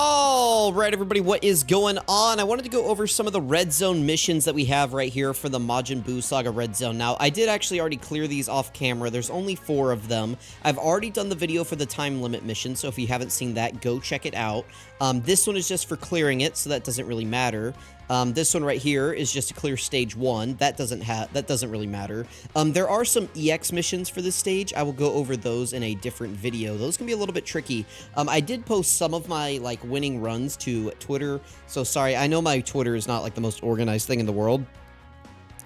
All right, everybody, what is going on? I wanted to go over some of the red zone missions that we have right here for the Majin Buu Saga red zone. Now, I did actually already clear these off camera. There's only 4 of them. I've already done the video for the time limit mission, so if you haven't seen that, go check it out. This one is just for clearing it, so that doesn't really matter. This one right here is just to clear stage 1. That doesn't really matter. There are some EX missions for this stage. I will go over those in a different video. Those can be a little bit tricky. I did post some of my winning runs to Twitter. So sorry, I know my Twitter is not the most organized thing in the world.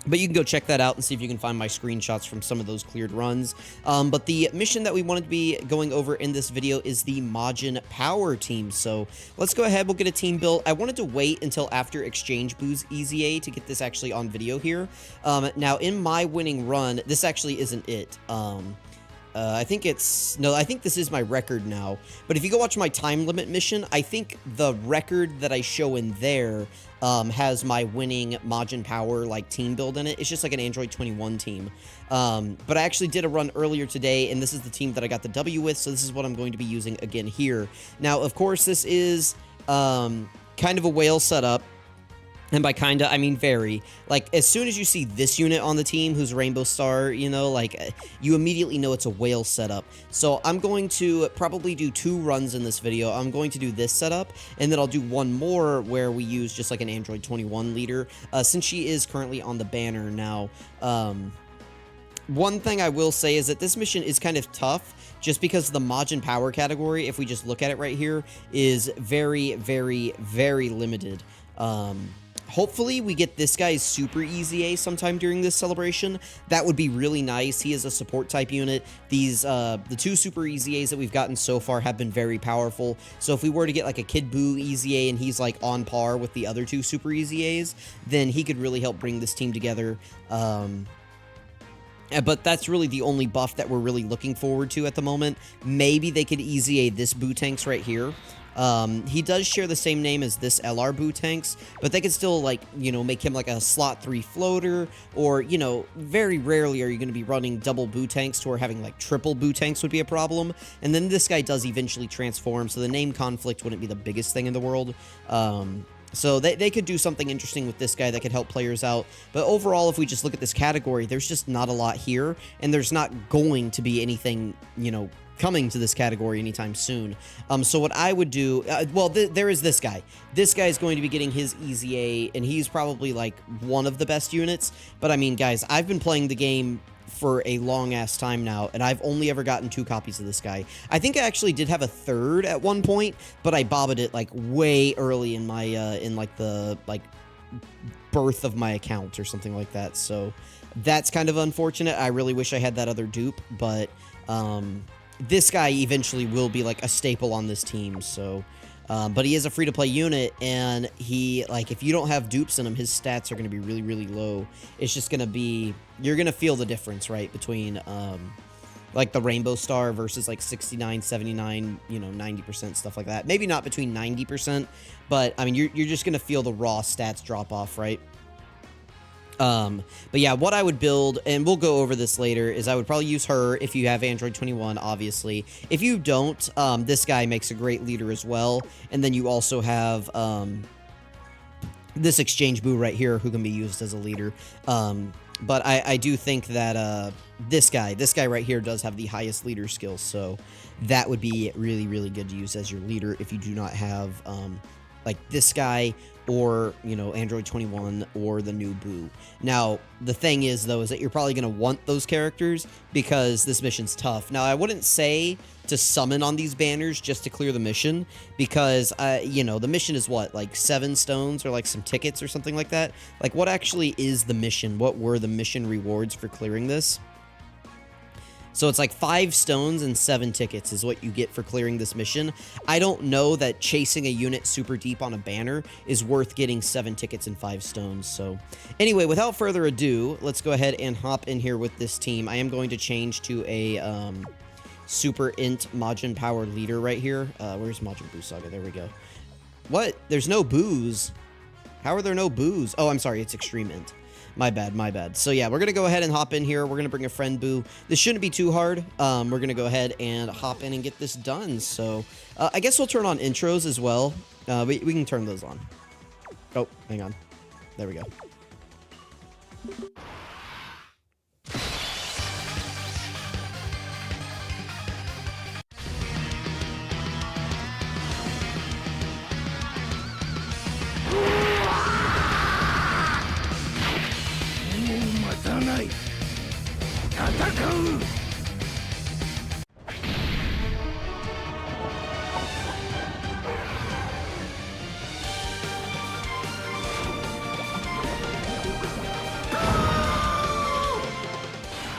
But you can go check that out and see if you can find my screenshots from some of those cleared runs. But the mission that we wanted to be going over in this video is the Majin Power team. So let's go ahead. We'll get a team built. I wanted to wait until after Exchange Boo's EZA to get this actually on video here. Now, in my winning run, this actually isn't it. I think this is my record now. But if you go watch my time limit mission, I think the record that I show in there has my winning Majin Power team build in it. It's just like an Android 21 team. But I actually did a run earlier today, and this is the team that I got the W with, so this is what I'm going to be using again here. Now, of course, this is kind of a whale setup. And by kinda, I mean very. As soon as you see this unit on the team, who's Rainbow Star, you know, you immediately know it's a whale setup. So I'm going to probably do 2 runs in this video. I'm going to do this setup, and then I'll do one more where we use just an Android 21 leader, since she is currently on the banner now. One thing I will say is that this mission is kind of tough, just because the Majin Power category, if we just look at it right here, is very, very, very limited. Hopefully, we get this guy's Super EZA sometime during this celebration. That would be really nice. He is a support type unit. These, the 2 Super EZAs that we've gotten so far have been very powerful. So if we were to get a Kid Buu EZA and he's on par with the other 2 Super EZAs, then he could really help bring this team together. But that's really the only buff that we're really looking forward to at the moment. Maybe they could EZA this Buu Tanks right here. He does share the same name as this LR Buu Tanks, but they could still, make him a slot 3 floater, or, very rarely are you going to be running double Buu Tanks to where having, triple Buu Tanks would be a problem. And then this guy does eventually transform, so the name conflict wouldn't be the biggest thing in the world. So they could do something interesting with this guy that could help players out. But overall, if we just look at this category, there's just not a lot here, and there's not going to be anything, coming to this category anytime soon. So what I would do, there is this guy. This guy is going to be getting his EZA, and he's probably one of the best units. But I mean, guys, I've been playing the game for a long ass time now, and I've only ever gotten 2 copies of this guy. I think I actually did have a 3rd at one point, but I bobbed it way early in my the birth of my account or something like that. So that's kind of unfortunate. I really wish I had that other dupe, but this guy eventually will be a staple on this team. So but he is a free-to-play unit, and he, if you don't have dupes in him, his stats are going to be really, really low. It's just going to be, you're going to feel the difference, right, between, the Rainbow Star versus, 69, 79, 90%, stuff like that. Maybe not between 90%, but, I mean, you're just going to feel the raw stats drop off, right? But yeah, what I would build, and we'll go over this later, is I would probably use her if you have Android 21, obviously. If you don't, this guy makes a great leader as well. And then you also have, this Exchange Buu right here, who can be used as a leader. But I do think that, this guy right here does have the highest leader skills. So that would be really, really good to use as your leader if you do not have, this guy, or, Android 21, or the new Buu. Now, the thing is, though, is that you're probably going to want those characters because this mission's tough. Now, I wouldn't say to summon on these banners just to clear the mission, because, the mission is what, 7 stones or, some tickets or something like that? What actually is the mission? What were the mission rewards for clearing this? So it's 5 stones and 7 tickets is what you get for clearing this mission. I don't know that chasing a unit super deep on a banner is worth getting 7 tickets and 5 stones. So anyway, without further ado, let's go ahead and hop in here with this team. I am going to change to a Super Int Majin Power leader right here. Where's Majin Buu Saga? There we go. What? There's no boos. How are there no boos? Oh, I'm sorry. It's Extreme Int. My bad, my bad. So yeah, we're going to go ahead and hop in here. We're going to bring a friend Boo. This shouldn't be too hard. We're going to go ahead and hop in and get this done. So I guess we'll turn on intros as well. We can turn those on. Oh, hang on. There we go.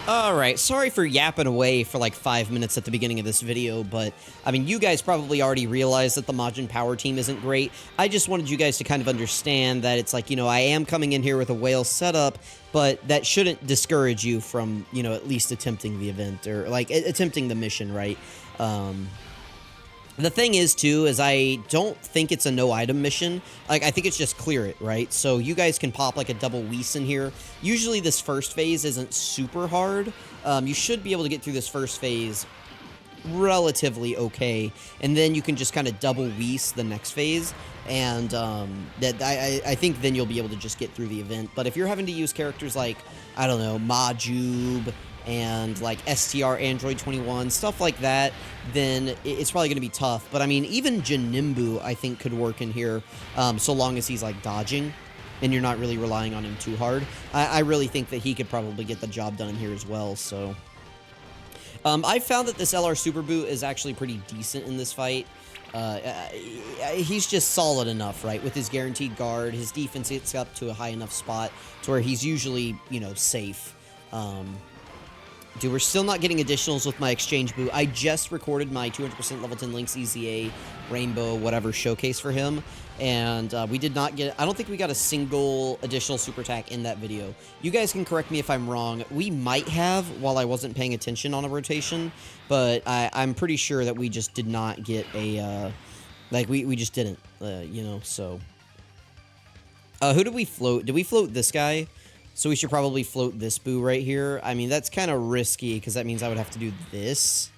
Alright, sorry for yapping away for like 5 minutes at the beginning of this video, but, I mean, you guys probably already realized that the Majin Power team isn't great. I just wanted you guys to kind of understand that it's like, you know, I am coming in here with a whale setup, but that shouldn't discourage you from, you know, at least attempting the event, or, like, attempting the mission, right? The thing is, too, is I don't think it's a no-item mission. Like, I think it's just clear it, right? So you guys can pop, like, a double Whis in here. Usually this first phase isn't super hard. You should be able to get through this first phase relatively okay. And then you can just kind of double Whis the next phase. And I think then you'll be able to just get through the event. But if you're having to use characters like, I don't know, Majub, and like STR Android 21, stuff like that, then it's probably going to be tough. But I mean, even Janimbu, I think, could work in here, so long as he's like dodging and you're not really relying on him too hard. I really think that he could probably get the job done here as well. So I found that this LR Super BUU is actually pretty decent in this fight. He's just solid enough, right? With his guaranteed guard, his defense gets up to a high enough spot to where he's usually, you know, safe. Dude, we're still not getting additionals with my exchange BUU. I just recorded my 200% level 10 Lynx EZA Rainbow whatever showcase for him, and we did not get, I don't think we got a single additional super attack in that video. You guys can correct me if I'm wrong. We might have while I wasn't paying attention on a rotation, but I'm pretty sure that we just did not get a, like, we just didn't, you know, so. Who did we float? Did we float this guy? So we should probably float this BUU right here. I mean, that's kind of risky because that means I would have to do this.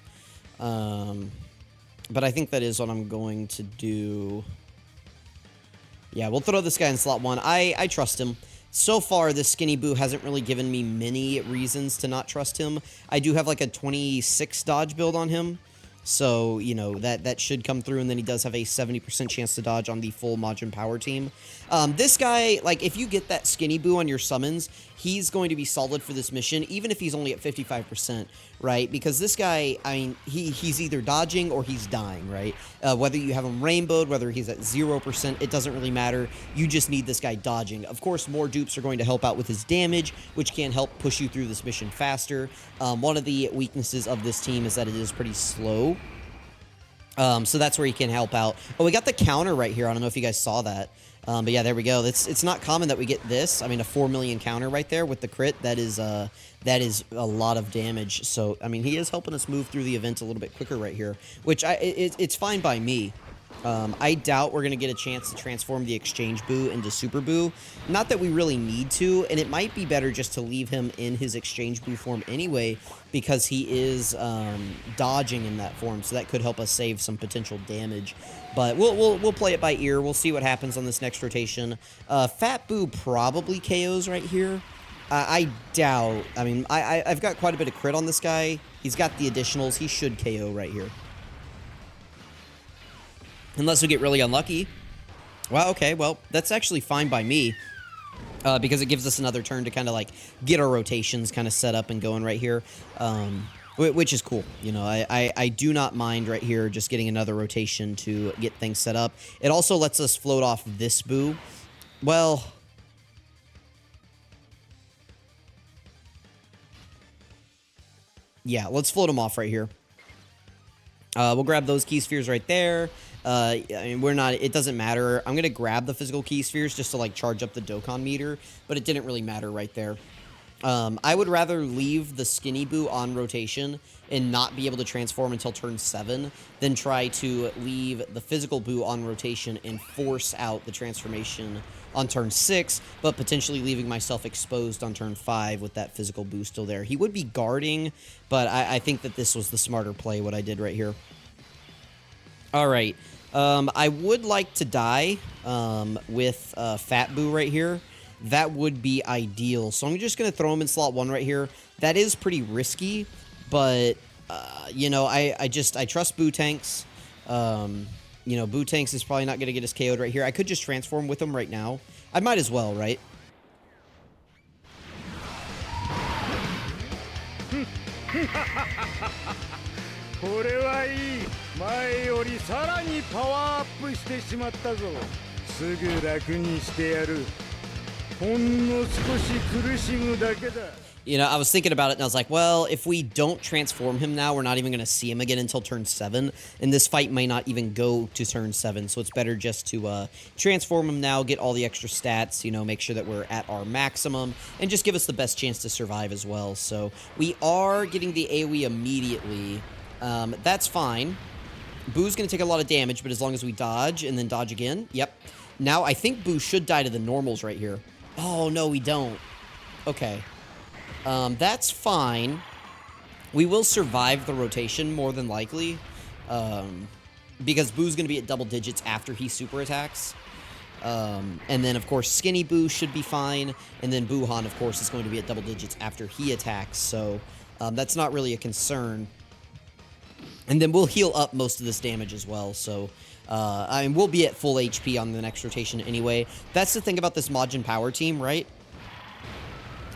But I think that is what I'm going to do. Yeah, we'll throw this guy in slot 1. I trust him. So far, this skinny BUU hasn't really given me many reasons to not trust him. I do have like a 26 dodge build on him. So, you know, that should come through, and then he does have a 70% chance to dodge on the full Majin Power team. This guy, like, if you get that skinny BUU on your summons, he's going to be solid for this mission, even if he's only at 55%, right? Because this guy, I mean, he's either dodging or he's dying, right? Whether you have him rainbowed, whether he's at 0%, it doesn't really matter. You just need this guy dodging. Of course, more dupes are going to help out with his damage, which can help push you through this mission faster. One of the weaknesses of this team is that it is pretty slow. So that's where he can help out. Oh, we got the counter right here. I don't know if you guys saw that. But yeah, there we go. It's not common that we get this. I mean, a 4 million counter right there with the crit. That is a lot of damage. So, I mean, he is helping us move through the event a little bit quicker right here, which it's fine by me. I doubt we're going to get a chance to transform the exchange BUU into super BUU. Not that we really need to, and it might be better just to leave him in his exchange BUU form anyway, because he is dodging in that form, so that could help us save some potential damage. But we'll play it by ear. We'll see what happens on this next rotation. Fat BUU probably KOs right here. I doubt. I mean, I've got quite a bit of crit on this guy. He's got the additionals. He should KO right here. Unless we get really unlucky. Well, okay, well, that's actually fine by me. Because it gives us another turn to kind of like get our rotations kind of set up and going right here. Which is cool. You know, I do not mind right here just getting another rotation to get things set up. It also lets us float off this BUU. Well, yeah, let's float him off right here. We'll grab those key spheres right there. I mean, we're not, it doesn't matter. I'm going to grab the physical key spheres just to like charge up the Dokkan meter, but it didn't really matter right there. I would rather leave the skinny Buu on rotation and not be able to transform until turn 7 than try to leave the physical Buu on rotation and force out the transformation on turn 6, but potentially leaving myself exposed on turn 5 with that physical Buu still there. He would be guarding, but I think that this was the smarter play, what I did right here. All right. I would like to die with Fat Buu right here. That would be ideal. So I'm just going to throw him in slot 1 right here. That is pretty risky, but, you know, I trust Buu Tanks. You know, Buu Tanks is probably not going to get us KO'd right here. I could just transform with him right now. I might as well, right? You know, I was thinking about it, and I was like, well, if we don't transform him now, we're not even going to see him again until turn 7, and this fight may not even go to turn 7, so it's better just to transform him now, get all the extra stats, you know, make sure that we're at our maximum, and just give us the best chance to survive as well. So we are getting the AoE immediately. That's fine. Boo's going to take a lot of damage, but as long as we dodge and then dodge again, yep. Now I think Buu should die to the normals right here. Oh, no, we don't. Okay. That's fine. We will survive the rotation, more than likely. Because Boo's going to be at double digits after he super attacks. And then, of course, Skinny Buu should be fine. And then Buuhan, of course, is going to be at double digits after he attacks. So, that's not really a concern. And then we'll heal up most of this damage as well. So, I mean, we'll be at full HP on the next rotation anyway. That's the thing about this Majin Power team, right?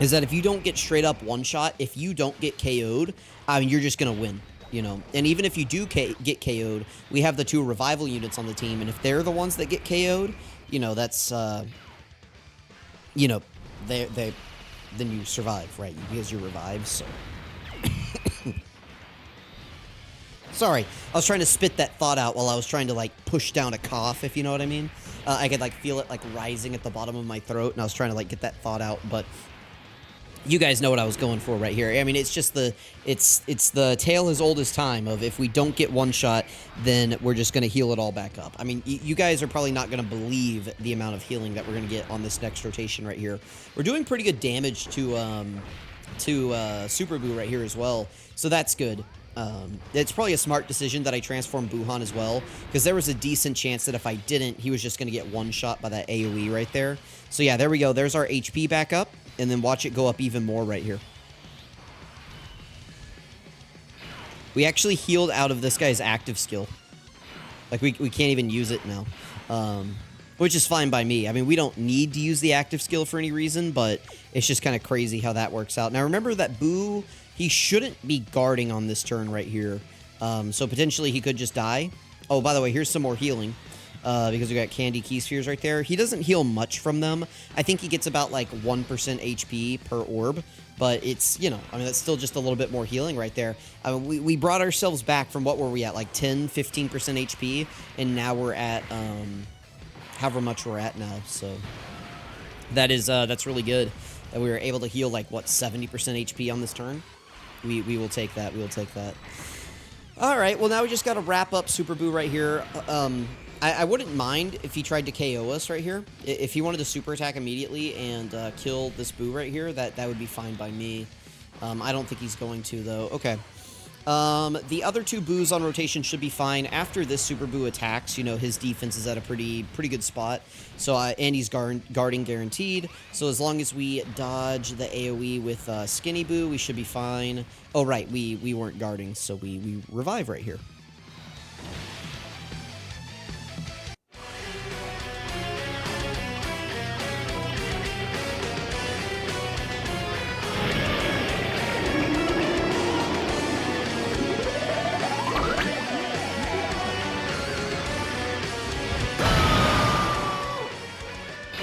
Is that if you don't get straight up one-shot, if you don't get KO'd, I mean, you're just going to win, you know? And even if you do get KO'd, we have the 2 revival units on the team, and if they're the ones that get KO'd, you know, that's, you know, then you survive, right? Because you're revived, so... Sorry, I was trying to spit that thought out while I was trying to, like, push down a cough, if you know what I mean. I could, like, feel it, like, rising at the bottom of my throat, and I was trying to, like, get that thought out, but... You guys know what I was going for right here. I mean, it's just it's the tale as old as time of if we don't get one shot, then we're just going to heal it all back up. I mean, you guys are probably not going to believe the amount of healing that we're going to get on this next rotation right here. We're doing pretty good damage to Super Buu right here as well, so that's good. It's probably a smart decision that I transformed Buuhan as well, because there was a decent chance that if I didn't, he was just going to get one shot by that AoE right there. So yeah, there we go. There's our HP back up. And then watch it go up even more right here. We actually healed out of this guy's active skill. Like, we can't even use it now. Which is fine by me. I mean, we don't need to use the active skill for any reason, but it's just kind of crazy how that works out. Now, remember that Buu, he shouldn't be guarding on this turn right here. So, potentially, he could just die. Oh, by the way, here's some more healing. Because we got Candy Key Spheres right there. He doesn't heal much from them. I think he gets about, like, 1% HP per orb. But it's, you know, I mean, that's still just a little bit more healing right there. I mean, we brought ourselves back from, what were we at? Like, 10, 15% HP. And now we're at, however much we're at now. So, that is, that's really good. That we were able to heal, like, what, 70% HP on this turn? We will take that. We will take that. Alright, well, now we just got to wrap up Super Buu right here. I wouldn't mind if he tried to KO us right here. If he wanted to super attack immediately and kill this Buu right here, that would be fine by me. I don't think he's going to, though. Okay. The other 2 Buus on rotation should be fine. After this Super Buu attacks, you know, his defense is at a pretty good spot. So, and he's guarding guaranteed. So as long as we dodge the AoE with Skinny Buu, we should be fine. Oh, right. We weren't guarding, so we revive right here.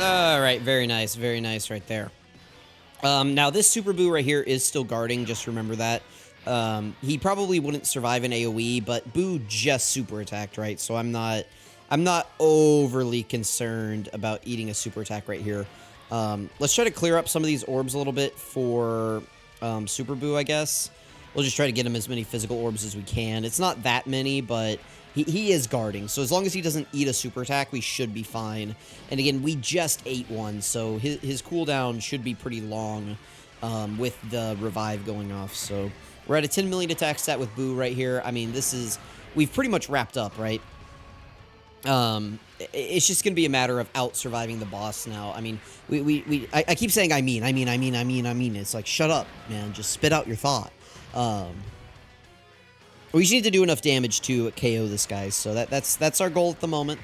Alright, very nice right there. Now this Super Buu right here is still guarding, just remember that. He probably wouldn't survive an AoE, but Buu just super attacked, right? So I'm not overly concerned about eating a super attack right here. Let's try to clear up some of these orbs a little bit for Super BUU, I guess. We'll just try to get him as many physical orbs as we can. It's not that many, but he is guarding. So as long as he doesn't eat a super attack, we should be fine. And again, we just ate one, so his cooldown should be pretty long with the revive going off. So we're at a 10 million attack stat with BUU right here. I mean, we've pretty much wrapped up, right? It's just going to be a matter of out-surviving the boss now. I mean, I keep saying I mean. It's like, shut up, man. Just spit out your thought. We just need to do enough damage to KO this guy. So that's our goal at the moment.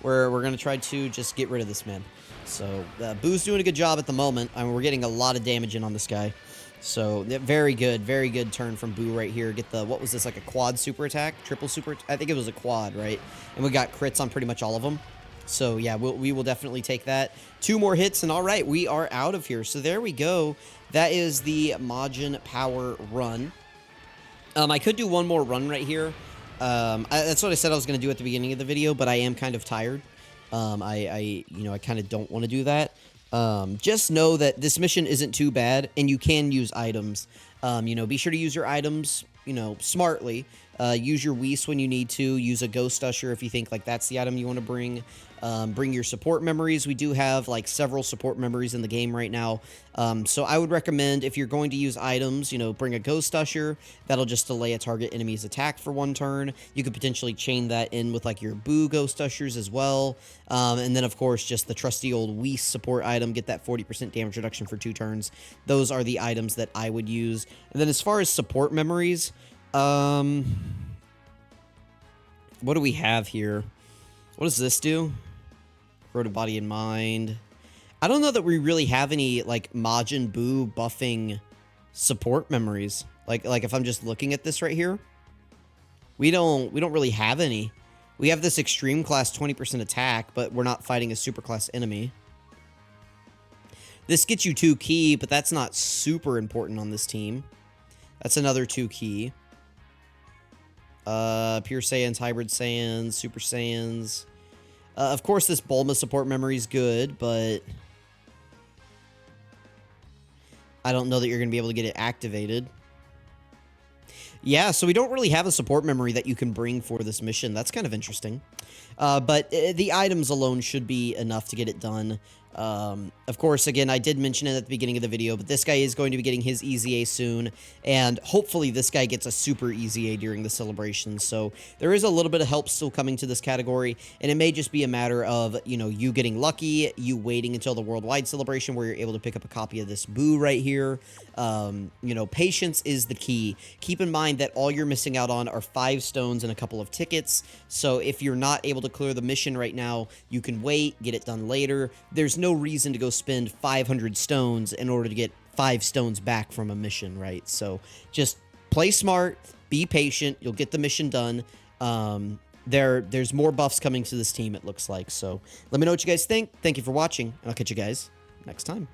We're going to try to just get rid of this man. So BUU's doing a good job at the moment. I mean, we're getting a lot of damage in on this guy. So very good turn from BUU right here. Get the, what was this, like a quad super attack? Triple super, I think it was a quad, right? And we got crits on pretty much all of them. So yeah, we will definitely take that. 2 more hits, and all right, we are out of here. So there we go. That is the Majin Power run. I could do one more run right here. That's what I said I was going to do at the beginning of the video, but I am kind of tired. I kind of don't want to do that. Just know that this mission isn't too bad, and you can use items. Be sure to use your items, smartly. Use your Whis when you need to. Use a Ghost Usher if you think, like, that's the item you want to bring. Bring your support memories. We do have, like, several support memories in the game right now. So I would recommend, if you're going to use items, bring a Ghost Usher. That'll just delay a target enemy's attack for 1 turn. You could potentially chain that in with, like, your BUU Ghost Ushers as well. And then, of course, just the trusty old Whis support item. Get that 40% damage reduction for 2 turns. Those are the items that I would use. And then as far as support memories, what do we have here? What does this do? Grow to body and mind. I don't know that we really have any, like, Majin BUU buffing support memories. Like if I'm just looking at this right here, we don't really have any. We have this extreme class 20% attack, but we're not fighting a super class enemy. This gets you 2 key, but that's not super important on this team. That's another 2 key. Pure Saiyans, Hybrid Saiyans, Super Saiyans. Of course, this Bulma support memory is good, but I don't know that you're going to be able to get it activated. Yeah, so we don't really have a support memory that you can bring for this mission. That's kind of interesting. But the items alone should be enough to get it done. Of course, again, I did mention it at the beginning of the video, but this guy is going to be getting his EZA soon, and hopefully this guy gets a super EZA during the celebration. So there is a little bit of help still coming to this category, and it may just be a matter of, you getting lucky, you waiting until the worldwide celebration where you're able to pick up a copy of this BUU right here. Patience is the key. Keep in mind that all you're missing out on are 5 stones and a couple of tickets. So if you're not able to clear the mission right now, you can wait, get it done later. There's no reason to go spend 500 stones in order to get 5 stones back from a mission, right? So just play smart, be patient, you'll get the mission done. There's more buffs coming to this team, it looks like. So let me know what you guys think. Thank you for watching, and I'll catch you guys next time.